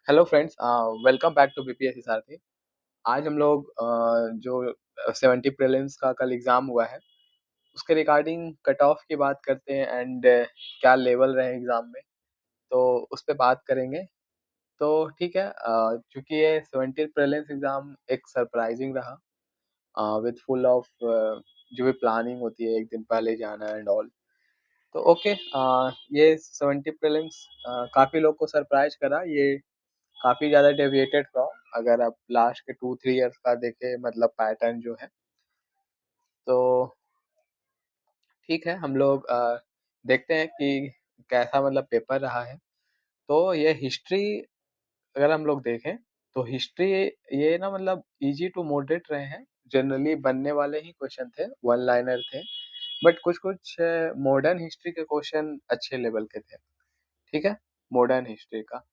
Hello friends, welcome back to BPSC Sarathi. आज हम लोग जो 70 प्रीलिम्स का कल एग्जाम हुआ है उसके रिगार्डिंग कट ऑफ की बात करते हैं एंड क्या लेवल रहे एग्जाम में, तो उस पर बात करेंगे। तो ठीक है, चूंकि ये 70 प्रीलिम्स एग्जाम एक सरप्राइजिंग रहा विद फुल ऑफ जो भी प्लानिंग होती है एक दिन पहले जाना एंड ऑल। तो ओके, ये 70 प्रीलिम्स काफ़ी लोग को सरप्राइज करा। ये काफी ज्यादा डेविएटेड था। अगर आप लास्ट के 2-3 इयर्स का देखें, मतलब पैटर्न जो है, तो ठीक है। हम लोग देखते हैं कि कैसा मतलब पेपर रहा है। तो ये हिस्ट्री अगर हम लोग देखें तो हिस्ट्री ये ना मतलब इजी टू मॉडरेट रहे हैं। जनरली बनने वाले ही क्वेश्चन थे, वन लाइनर थे, बट कुछ कुछ मॉडर्न हिस्ट्री के क्वेश्चन अच्छे लेवल के थे। ठीक है, मॉडर्न हिस्ट्री का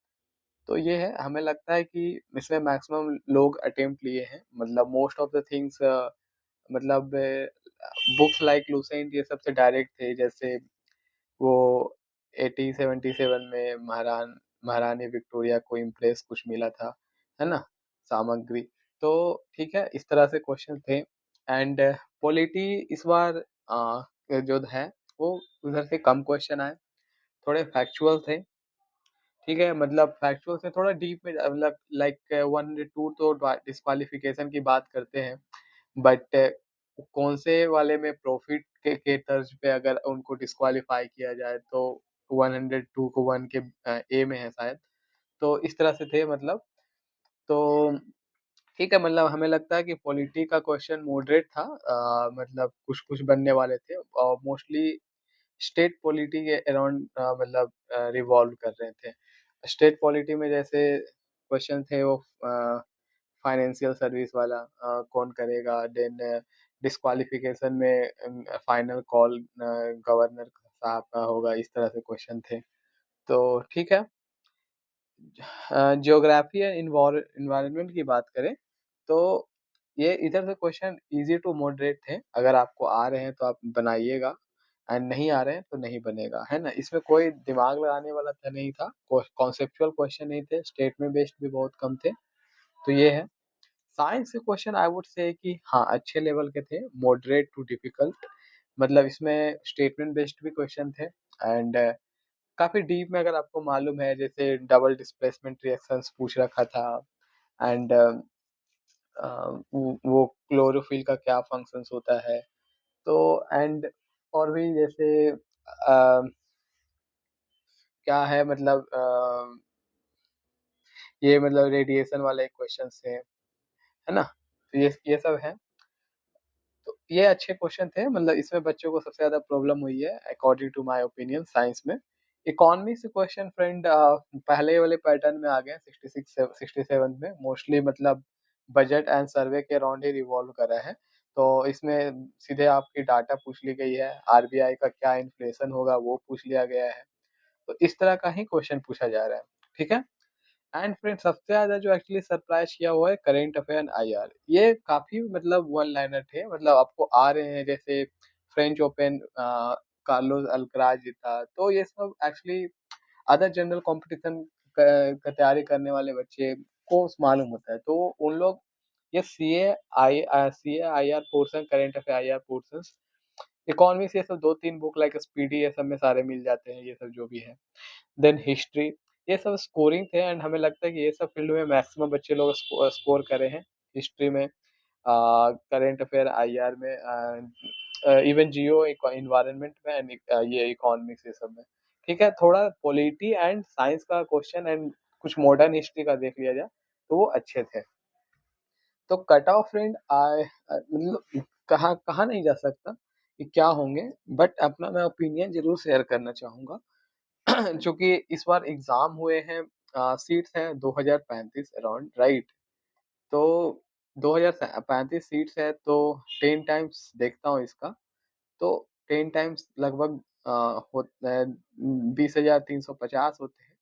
तो ये है, हमें लगता है कि इसमें मैक्सिमम लोग अटेम्प्ट लिए हैं। मतलब मोस्ट ऑफ द थिंग्स, मतलब बुक्स लाइक लूसेंट ये सबसे डायरेक्ट थे। जैसे वो 1877 में महारानी विक्टोरिया को इम्प्रेस कुछ मिला था, है ना, सामग्री। तो ठीक है, इस तरह से क्वेश्चन थे। एंड पॉलिटी इस बार जो है वो उधर से कम क्वेश्चन आए, थोड़े फैक्चुअल थे। ठीक है, मतलब फैक्चुअल से थोड़ा डीप में, मतलब लाइक 102 तो डिस्क्वालिफिकेशन की बात करते हैं, बट कौन से वाले में प्रॉफिट के तर्ज पे अगर उनको डिस्क्वालीफाई किया जाए तो 102 को 1 के ए में है शायद। तो इस तरह से थे मतलब। तो ठीक है, मतलब हमें लगता है कि पॉलिटी का क्वेश्चन मॉडरेट था। मतलब कुछ कुछ बनने वाले थे और मोस्टली स्टेट पॉलिटी के अराउंड मतलब रिवॉल्व कर रहे थे। स्टेट पॉलिटी में जैसे क्वेश्चन थे वो फाइनेंशियल सर्विस वाला, कौन करेगा। देन डिस्क्वालिफिकेशन में फाइनल कॉल गवर्नर साहब का होगा, इस तरह से क्वेश्चन थे। तो ठीक है, जियोग्राफी एंड इन्वायरमेंट की बात करें तो ये इधर से क्वेश्चन इजी टू मॉडरेट थे। अगर आपको आ रहे हैं तो आप बनाइएगा, एंड नहीं आ रहे हैं तो नहीं बनेगा, है ना। इसमें कोई दिमाग लगाने वाला था नहीं था, कॉन्सेप्चुअल क्वेश्चन नहीं थे, स्टेटमेंट बेस्ड भी बहुत कम थे। तो ये है। साइंस के क्वेश्चन आई वुड से कि हाँ अच्छे लेवल के थे, मॉडरेट टू डिफिकल्ट। मतलब इसमें स्टेटमेंट बेस्ड भी क्वेश्चन थे एंड काफी डीप में, अगर आपको मालूम है, जैसे डबल डिस्प्लेसमेंट रिएक्शंस पूछ रखा था। एंड वो क्लोरोफिल का क्या फंक्शंस होता है। तो एंड और भी जैसे क्या है, मतलब ये मतलब रेडिएशन वाले क्वेश्चन है ना। तो ये सब है। तो ये अच्छे क्वेश्चन थे। मतलब इसमें बच्चों को सबसे ज्यादा प्रॉब्लम हुई है according to my opinion science में। इकोनॉमी से क्वेश्चन फ्रेंड पहले वाले पैटर्न में आ गए, 66 67 में मोस्टली, मतलब बजट एंड सर्वे के अराउंड ही रिवॉल्व कर रहा है। तो इसमें सीधे आपकी डाटा पूछ ली गई है, आरबीआई का क्या इन्फ्लेशन होगा वो पूछ लिया गया है। तो इस तरह का ही क्वेश्चन पूछा जा रहा है। ठीक है। एंड फ्रेंड सबसे ज्यादा जो एक्चुअली सरप्राइज किया हुआ है करेंट अफेयर आईआर। ये काफी मतलब वन लाइनर थे। मतलब आपको आ रहे हैं, जैसे फ्रेंच ओपन कार्लोस अल्कराज जीता, तो ये सब एक्चुअली अदर जनरल कंपटीशन का तैयारी करने वाले बच्चे को मालूम होता है। तो उन लोग ये C A I R portion, current affair I R portion, economy से ये सब 2-3 बुक लाइक स्पीडी, ये सब में सारे मिल जाते हैं, ये सब जो भी है। देन हिस्ट्री, ये सब स्कोरिंग थे एंड हमें लगता है कि ये सब फील्ड में मैक्सिमम बच्चे लोग स्कोर करे हैं। हिस्ट्री में, करेंट अफेयर आईआर में, इवन जियो इन्वायरमेंट में, एंड ये इकोनॉमिक्स, ये सब में। ठीक है, थोड़ा पॉलिटी एंड साइंस का क्वेश्चन एंड कुछ मॉडर्न हिस्ट्री का देख लिया जाए तो वो अच्छे थे। तो कट ऑफ फ्रेंड आए, मतलब कहाँ कहाँ नहीं जा सकता कि क्या होंगे, बट अपना मैं ओपिनियन जरूर शेयर करना चाहूंगा। क्योंकि इस बार एग्जाम हुए हैं, सीट्स हैं 2035 अराउंड, राइट। तो 2035 सीट्स है तो 10 टाइम्स देखता हूँ इसका, तो 10 टाइम्स लगभग होता है 20,350 होते हैं।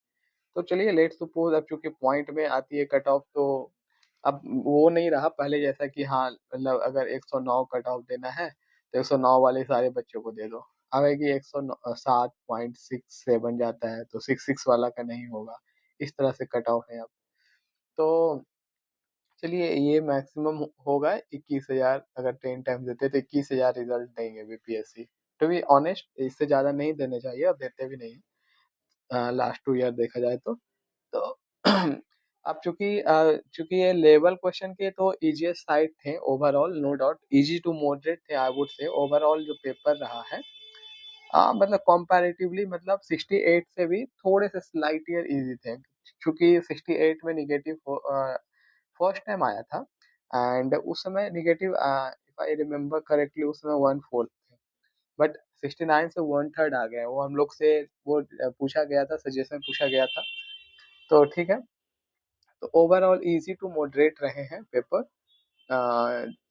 तो चलिए लेट्स सपोज, अब चूंकि पॉइंट में आती है कट ऑफ, तो अब वो नहीं रहा पहले जैसा कि हाँ मतलब अगर 109 कट ऑफ देना है तो 109 वाले सारे बच्चों को दे दो। अब है कि 107.67 जाता है तो 66 वाला का नहीं होगा। इस तरह से कट ऑफ है अब। तो चलिए ये मैक्सिमम होगा 21,000, अगर 10 टाइम देते तो 21,000 रिजल्ट देंगे बीपीएससी। टू बी ऑनेस्ट इससे ज़्यादा नहीं देने चाहिए, और देते भी नहीं लास्ट 2 ईयर देखा जाए तो अब चूंकि ये लेवल क्वेश्चन के तो इजीएस्ट साइड थे overall, no doubt easy to moderate थे आई वुड से। ओवरऑल जो पेपर रहा है मतलब कंपैरेटिवली मतलब 68 से भी थोड़े से स्लाइट ईयर इजी थे, क्योंकि 68 में निगेटिव फर्स्ट टाइम आया था। एंड उस समय negative if I remember correctly उस समय 1/4 थे, बट 69 से 1/3 आ गए। वो हम लोग से वो पूछा गया था, सजेशन पूछा गया था। तो ठीक है, तो ओवरऑल इजी टू मॉडरेट रहे हैं पेपर।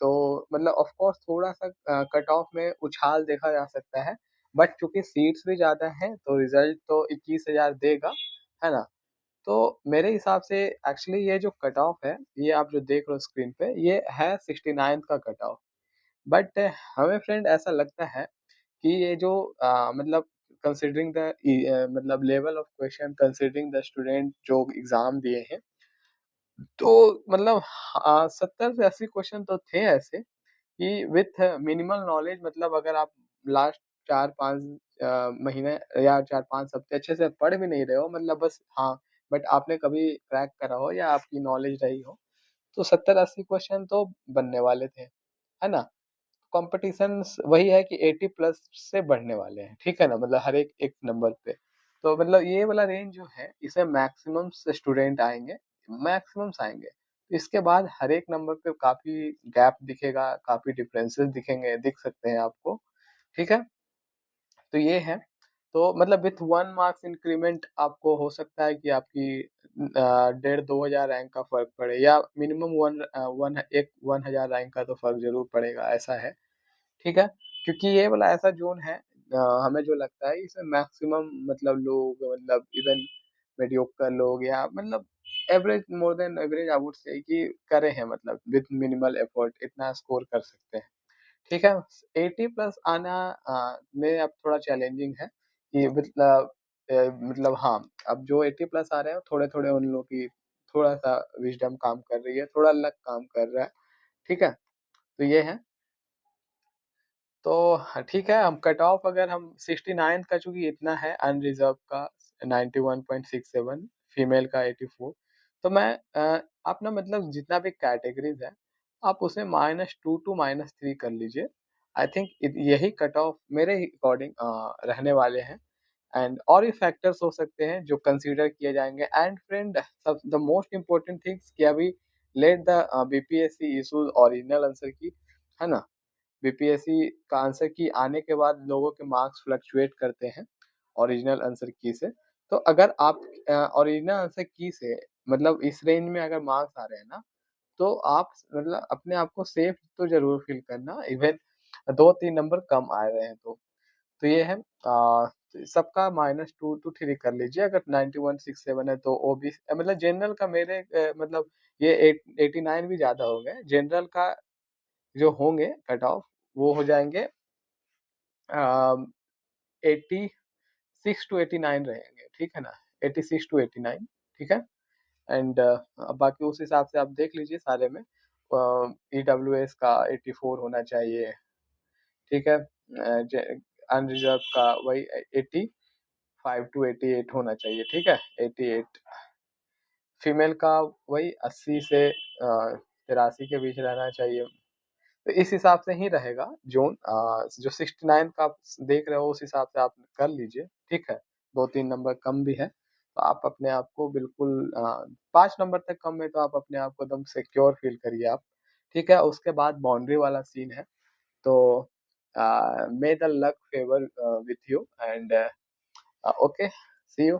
तो मतलब ऑफ कोर्स थोड़ा सा कट ऑफ में उछाल देखा जा सकता है, बट चूंकि सीट्स भी ज्यादा हैं तो रिजल्ट तो 21,000 देगा, है ना। तो मेरे हिसाब से एक्चुअली ये जो कट ऑफ है, ये आप जो देख रहे हो स्क्रीन पे, ये है 69 का कट ऑफ। बट हमें फ्रेंड ऐसा लगता है कि ये जो मतलब कंसिडरिंग द मतलब level of question, considering the student जो एग्जाम दिए हैं, तो मतलब 70 से 80 क्वेश्चन तो थे ऐसे कि विथ मिनिमल नॉलेज, मतलब अगर आप लास्ट 4-5 महीने या 4-5 हफ्ते अच्छे से पढ़ भी नहीं रहे हो, मतलब बस हाँ, बट आपने कभी क्रैक करा हो या आपकी नॉलेज रही हो, तो 70-80 क्वेश्चन तो बनने वाले थे, है ना। कंपटीशन वही है कि 80 प्लस से बढ़ने वाले हैं, ठीक है ना, मतलब हर एक एक नंबर पे। तो मतलब ये वाला रेंज जो है, इसे मैक्सिमम स्टूडेंट आएंगे, मैक्सिमम आएंगे। इसके बाद हर एक नंबर पे काफी गैप दिखेगा, काफी डिफरेंसेस दिखेंगे, दिख सकते हैं आपको, ठीक है। तो ये है, तो मतलब विथ 1 मार्क्स इंक्रीमेंट आपको हो सकता है कि आपकी 1,500-2,000 रैंक का फर्क पड़े, या मिनिमम 1,000 रैंक का तो फर्क जरूर पड़ेगा, ऐसा है, ठीक है। क्योंकि ये वाला ऐसा जोन है, हमें जो लगता है इसमें मैक्सिमम मतलब लोग, मतलब इवन मेडियोकर लोग, या मतलब average, more than average I would से, कि करे हैं, मतलब विथ मिनिमल एफर्ट इतना स्कोर कर सकते हैं, ठीक है। 80 प्लस आना में अब थोड़ा चैलेंजिंग है कि मतलब हाँ, अब जो 80 प्लस आ रहे हैं थोड़े थोड़े उन लोग की थोड़ा सा विजडम काम कर रही है, थोड़ा लक काम कर रहा है, ठीक है। तो ये है, तो हाँ, ठीक है, हम कट ऑफ अगर हम 69 का, चूंकि इतना है अनरिजर्व का 91.67, फीमेल का 84, तो मैं आप ना मतलब जितना भी कैटेगरीज है, आप उसे -2 टू -3 कर लीजिए। आई थिंक यही कट ऑफ मेरे अकॉर्डिंग रहने वाले हैं। एंड और भी फैक्टर्स हो सकते हैं जो कंसीडर किए जाएंगे। एंड फ्रेंड, सब द मोस्ट इम्पोर्टेंट थिंग्स कि अभी let the BPSC issues original answer की, है ना। बीपीएससी का आंसर की आने के बाद लोगों के मार्क्स फ्लक्चुएट करते हैं ओरिजिनल आंसर की से। तो अगर आप ओरिजिनल आंसर की से मतलब इस रेंज में अगर मार्क्स आ रहे हैं ना, तो आप मतलब अपने आप को सेफ तो जरूर फील करना, इवन 2-3 नंबर कम आ रहे हैं तो ये है, सबका -2 to 3 कर लीजिए। अगर 9167 है तो ओ बी मतलब जनरल का मेरे मतलब ये 89 भी ज्यादा हो गए। जनरल का जो होंगे कट ऑफ, वो हो जाएंगे 86 to 89 रहेंगे, ठीक है ना, 86 to 89, ठीक है। एंड बाकी उस हिसाब से आप देख लीजिए सारे में, EWS का 84 होना चाहिए, ठीक है। अनरिजर्व का वही 85 to 88 होना चाहिए, ठीक है, 88। फीमेल का वही 80 से 83 के बीच रहना चाहिए। तो इस हिसाब से ही रहेगा जोन, जो 69 का आप देख रहे हो उस हिसाब से आप कर लीजिए, ठीक है। 2-3 नंबर कम भी है तो आप अपने आप को बिल्कुल 5 नंबर तक कम है तो आप अपने आप को एकदम सिक्योर फील करिए आप, ठीक है। उसके बाद बाउंड्री वाला सीन है, तो may the luck favour with you, and okay, see you.